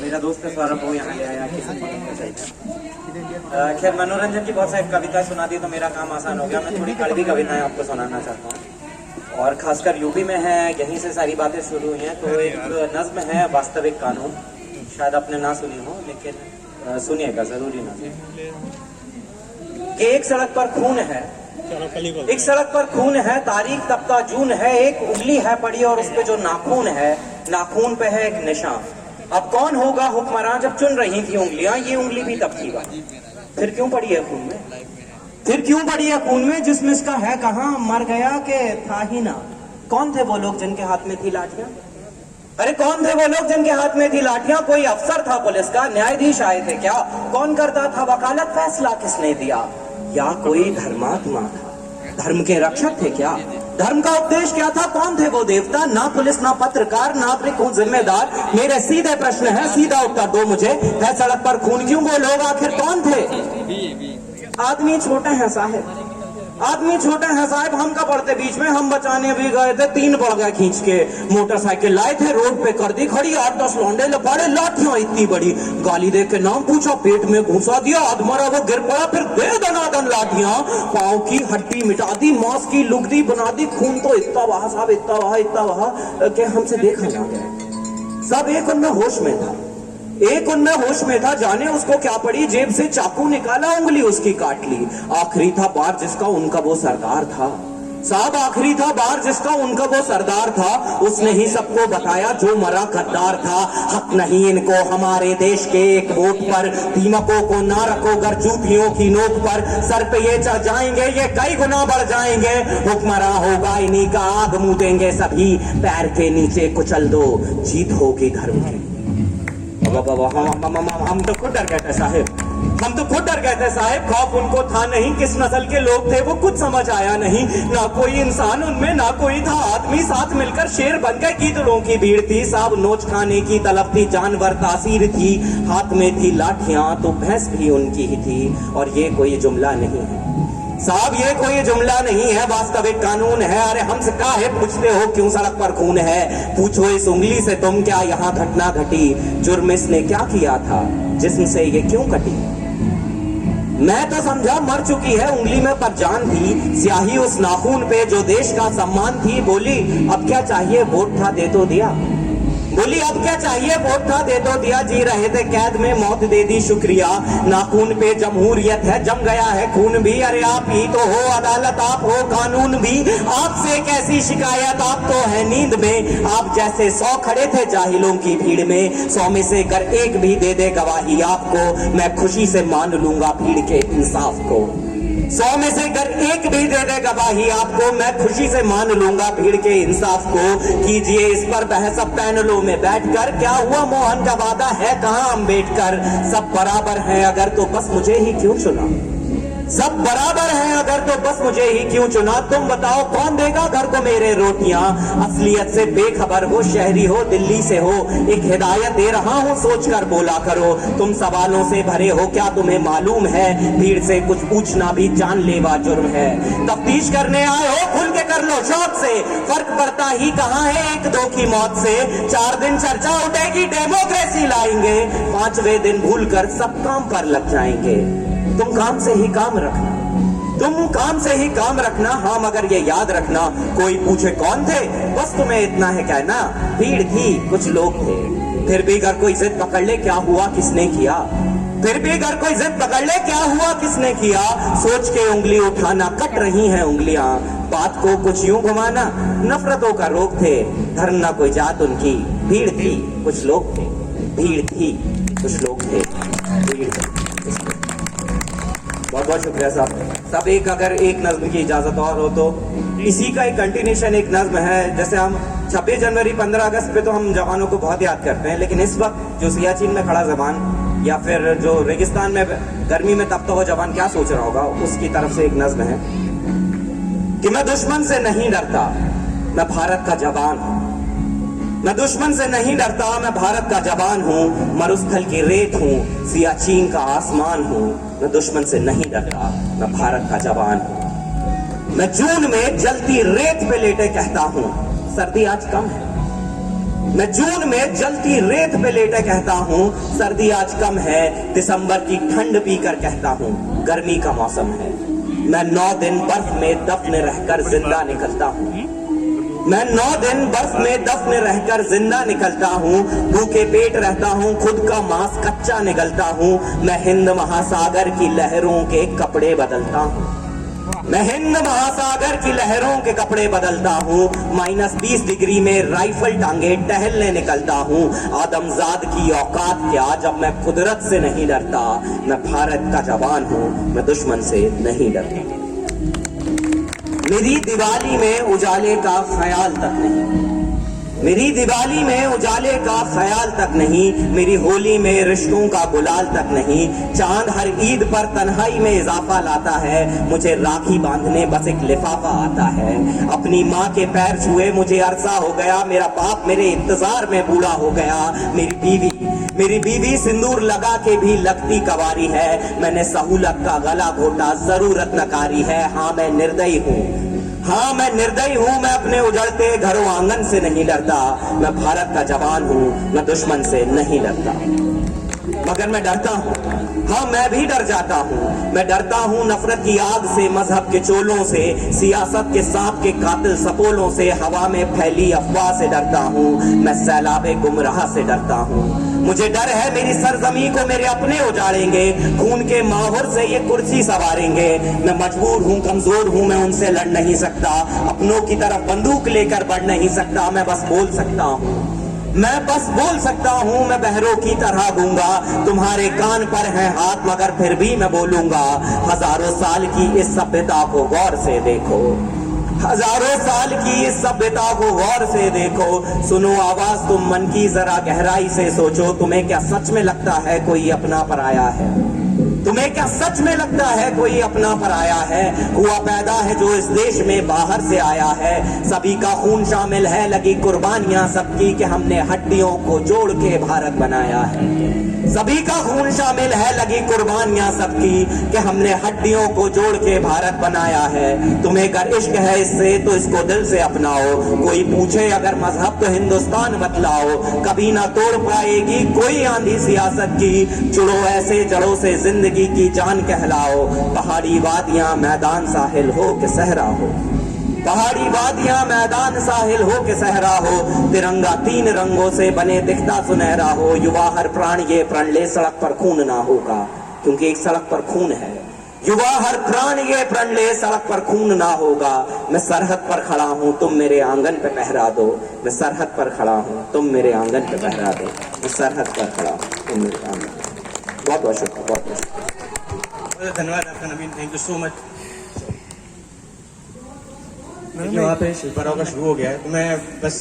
मेरा दोस्त सौरभ वो यहाँ ले आया किसी खैर मनोरंजन की बहुत सारी कविताएं सुना दी तो मेरा काम आसान हो गया। मैं थोड़ी कड़वी कविताएं आपको सुनाना चाहता हूँ और खासकर यूपी में है, यहीं से सारी बातें शुरू हुई हैं। तो एक नज्म है वास्तविक कानून, शायद आपने ना सुनी हो लेकिन सुनिएगा जरूरी ना कि एक सड़क पर खून है, एक सड़क पर खून है, तारीख तब का जून है, एक उंगली है पड़ी और उस पे जो नाखून है, नाखून पे है एक निशान। अब कौन होगा हुक्मरान जब चुन रही थी उंगलियां, ये उंगली भी तब की बात। फिर क्यों पड़ी है खून में, फिर क्यों पड़ी है खून में, जिसमें इसका है कहां, मर गया कि था ही ना। कौन थे वो लोग जिनके हाथ में थी लाठियां, अरे कौन थे वो लोग जिनके हाथ में थी लाठियां। कोई अफसर था पुलिस का, न्यायाधीश आए थे क्या, कौन करता था वकालत, फैसला किसने दिया, या कोई धर्मात्मा था, धर्म के रक्षक थे क्या, धर्म का उपदेश क्या था, कौन थे वो देवता। ना पुलिस ना पत्रकार नागरिक हूँ जिम्मेदार, मेरे सीधे प्रश्न है सीधा उत्तर दो मुझे, है सड़क पर खून क्यों, वो लोग आखिर कौन थे। आदमी छोटे हैं साहेब, आदमी छोटे हैं साहब, हम का पड़ते बीच में, हम बचाने भी गए थे, तीन पड़ गए खींच के, मोटरसाइकिल लाए थे रोड पे कर दी खड़ी, 8-10 लौंडे लपाड़े, लाठियां इतनी बड़ी, गाली दे के नाम पूछा, पेट में घुसा दिया, आधमरा वो गिर पड़ा, फिर दे दनादन लाठियां, पाँव की हड्डी मिटा दी, मांस की लुगदी बना दी, खून तो इतना बहा साहब, इतना बहा कि हमसे देखा ना गया। सब एक उनमें होश में था, एक उनमें होश में था, जाने उसको क्या पड़ी, जेब से चाकू निकाला, उंगली उसकी काट ली। आखिरी था बार जिसका उनका वो सरदार था साहब, आखिरी था बार जिसका उनका वो सरदार था, उसने ही सबको बताया जो मरा गद्दार था। हक नहीं इनको हमारे देश के एक वोट पर, दीमकों को ना रखो गर जूतियों की नोक पर, सर पे ये चढ़ जाएंगे ये कई गुना बढ़ जाएंगे, हुक्मरान होगा इन्हीं का, आग मुंह देंगे सभी, पैर के नीचे कुचल दो, जीत होगी धर्म की। हम तो खुद डर गए थे साहेब, हम तो खुद डर गए थे साहेब, खौफ उनको था नहीं, किस नस्ल के लोग थे वो कुछ समझ आया नहीं, ना कोई इंसान उनमें ना कोई था आदमी, साथ मिलकर शेर बन गए, गीदड़ों की भीड़ थी, सब नोच खाने की तलब थी, जानवर तासीर थी, हाथ में थी लाठियां तो भैंस भी उनकी ही थी। और ये कोई जुमला नहीं है साहब, ये कोई जुमला नहीं है, वास्तविक कानून है। अरे हमसे काहे पूछते हो क्यों सड़क पर खून है, पूछो इस उंगली से तुम क्या यहाँ घटना घटी, जुर्म इसने क्या किया था, जिस्म से ये क्यों कटी। मैं तो समझा मर चुकी है उंगली में पर जान थी, स्याही उस नाखून पे जो देश का सम्मान थी। बोली अब क्या चाहिए, वोट था दे तो दिया, बोली अब क्या चाहिए, वोट था दे तो दिया, जी रहे थे कैद में मौत दे दी शुक्रिया, नाखून पे जमहूरियत है जम गया है खून भी। अरे आप ही तो हो अदालत, आप हो कानून भी, आपसे कैसी शिकायत, आप तो है नींद में, आप जैसे 100 खड़े थे जाहिलों की भीड़ में, 100 में से अगर एक भी दे दे गवाही आपको, मैं खुशी से मान लूंगा भीड़ के इंसाफ को। 100 में से अगर एक भी दे दे गवाही आपको, मैं खुशी से मान लूंगा भीड़ के इंसाफ को। कीजिए इस पर बहस अब पैनलों में बैठकर, क्या हुआ मोहन का वादा है कहां अम्बेडकर, सब बराबर हैं अगर तो बस मुझे ही क्यों चुना, सब बराबर हैं अगर तो बस मुझे ही क्यों चुना, तुम बताओ कौन देगा घर को मेरे रोटियां। असलियत से बेखबर हो, शहरी हो दिल्ली से हो, एक हिदायत दे रहा हूं सोचकर बोला करो, तुम सवालों से भरे हो क्या तुम्हें मालूम है, भीड़ से कुछ पूछना भी जानलेवा जुर्म है। तफ्तीश करने आए हो खुल के कर लो शौक से, फर्क पड़ता ही कहां है एक दो की मौत से। 4 दिन चर्चा उठेगी डेमोक्रेसी लाएंगे, 5वें दिन भूलकर सब काम पर लग जाएंगे। तुम काम से ही काम रखना, तुम काम से ही काम रखना, हाँ मगर ये याद रखना, कोई पूछे कौन थे बस तुम्हें इतना है कहना, भीड़ थी कुछ लोग थे। फिर भी अगर कोई जिद पकड़ ले क्या हुआ किसने किया, फिर भी अगर कोई जिद पकड़ ले क्या हुआ किसने किया, सोच के उंगली उठाना, कट रही हैं उंगलियां, बात को कुछ यूं घुमाना, नफरतों का रोग थे, धर्म ना कोई जात उनकी, भीड़ थी कुछ लोग थे, भीड़ थी कुछ लोग थे, भीड़ थी। बहुत बहुत शुक्रिया साहब। सब एक अगर एक नज्म की इजाजत और हो तो इसी का एक कंटिन्यूशन एक नज्म है। जैसे हम 26 जनवरी 15 अगस्त पे तो हम जवानों को बहुत याद करते हैं, लेकिन इस वक्त जो सियाचिन में खड़ा जवान या फिर जो रेगिस्तान में गर्मी में तपता हुआ जवान क्या सोच रहा होगा, उसकी तरफ से एक नज्म है कि मैं दुश्मन से नहीं डरता, मैं भारत का जवान हूं, मैं दुश्मन से नहीं डरता, मैं भारत का जवान हूँ, मरुस्थल की रेत हूँ, सियाचिन का आसमान हूँ, मैं दुश्मन से नहीं डरता, मैं भारत का जवान हूँ। मैं जून में जलती रेत पे लेटे कहता हूँ सर्दी आज कम है, मैं जून में जलती रेत पे लेटे कहता हूँ सर्दी आज कम है, दिसंबर की ठंड पीकर कहता हूँ गर्मी का मौसम है। मैं 9 दिन बर्फ में दफन रहकर जिंदा निकलता हूँ। मैं 9 दिन बर्फ में दफन रहकर जिंदा निकलता हूँ। भूखे पेट रहता हूँ, खुद का मांस कच्चा निकलता हूँ। मैं हिंद महासागर की लहरों के कपड़े बदलता हूँ। मैं हिंद महासागर की लहरों के कपड़े बदलता हूँ। -20 डिग्री में राइफल टांगे टहलने निकलता हूँ। आदमजाद की औकात क्या जब मैं कुदरत से नहीं डरता। मैं भारत का जवान हूँ, मैं दुश्मन से नहीं डरता। मेरी दिवाली में उजाले का ख्याल तक नहीं, मेरी दिवाली में उजाले का ख्याल तक नहीं। मेरी होली में रिश्तों का गुलाल तक नहीं। चांद हर ईद पर तन्हाई में इजाफा लाता है। मुझे राखी बांधने बस एक लिफाफा आता है। अपनी माँ के पैर छुए मुझे अरसा हो गया। मेरा बाप मेरे इंतजार में बूढ़ा हो गया। मेरी बीवी सिंदूर लगा के भी लगती कवारी है। मैंने सहूलत का गला घोटा, जरूरत नकारी है। हाँ मैं निर्दयी हूँ, हाँ मैं निर्दयी हूँ। मैं अपने उजड़ते घरों आंगन से नहीं डरता। मैं भारत का जवान हूँ, मैं दुश्मन से नहीं डरता। मगर मैं डरता हूँ, हाँ मैं भी डर जाता हूँ। मैं डरता हूँ नफरत की आग से, मजहब के चोलों से, सियासत के सांप के कातिल सपोलों से, हवा में फैली अफवाह से डरता हूँ। मैं सैलाबे गुमराह से डरता हूँ। मुझे डर है मेरी सरजमी को मेरे अपने उजाड़ेंगे। खून के माहौर से ये कुर्सी सवारेंगे। मैं मजबूर हूँ, कमजोर हूँ, मैं उनसे लड़ नहीं सकता। अपनों की तरफ बंदूक लेकर बढ़ नहीं सकता। मैं बस बोल सकता हूँ, मैं बस बोल सकता हूँ। मैं बहरों की तरह गूंगा, तुम्हारे कान पर है हाथ मगर फिर भी मैं बोलूंगा। हजारों साल की इस सभ्यता को गौर से देखो, हजारों साल की इस सभ्यता को गौर से देखो। सुनो आवाज तुम मन की, जरा गहराई से सोचो। तुम्हें क्या सच में लगता है कोई अपना पराया है? तुम्हें क्या सच में लगता है कोई अपना पराया है? हुआ पैदा है जो इस देश में बाहर से आया है। सभी का खून शामिल है, लगी कुर्बानियां सबकी कि हमने हड्डियों को जोड़ के भारत बनाया है। सभी का खून शामिल है, लगी कुर्बानियां सबकी कि हमने हड्डियों को जोड़ के भारत बनाया है। तुम्हें अगर इश्क है इससे तो इसको दिल से अपनाओ। कोई पूछे अगर मजहब तो हिंदुस्तान बतलाओ। कभी ना तोड़ पाएगी कोई आंधी सियासत की। जुड़ो ऐसे जड़ों से जिंदगी की जान कहलाओ। पहाड़ी वादियां मैदान साहिल हो के सहरा हो, पहाड़ी वादियां मैदान साहिल हो के सहरा हो। तिरंगा 3 रंगों से बने दिखता सुनहरा हो। युवा हर प्राण ये प्रण ले, सड़क पर खून ना होगा क्योंकि एक सड़क पर खून है। युवा हर प्राण ये प्रण ले, सड़क पर खून ना होगा। मैं सरहद पर खड़ा हूँ, तुम मेरे आंगन पे पहरा दो। मैं सरहद पर खड़ा हूँ, तुम मेरे आंगन पे पहरा दो। मैं सरहद पर खड़ा हूँ, तुम मेरे आंगन। बहुत बहुत शुक्रिया, बहुत बहुत शुक्रिया। धन्यवाद आपका नवीन, थैंक यू सो मच। वहाँ पे शिल्पा राव का शुरू हो गया है तो मैं बस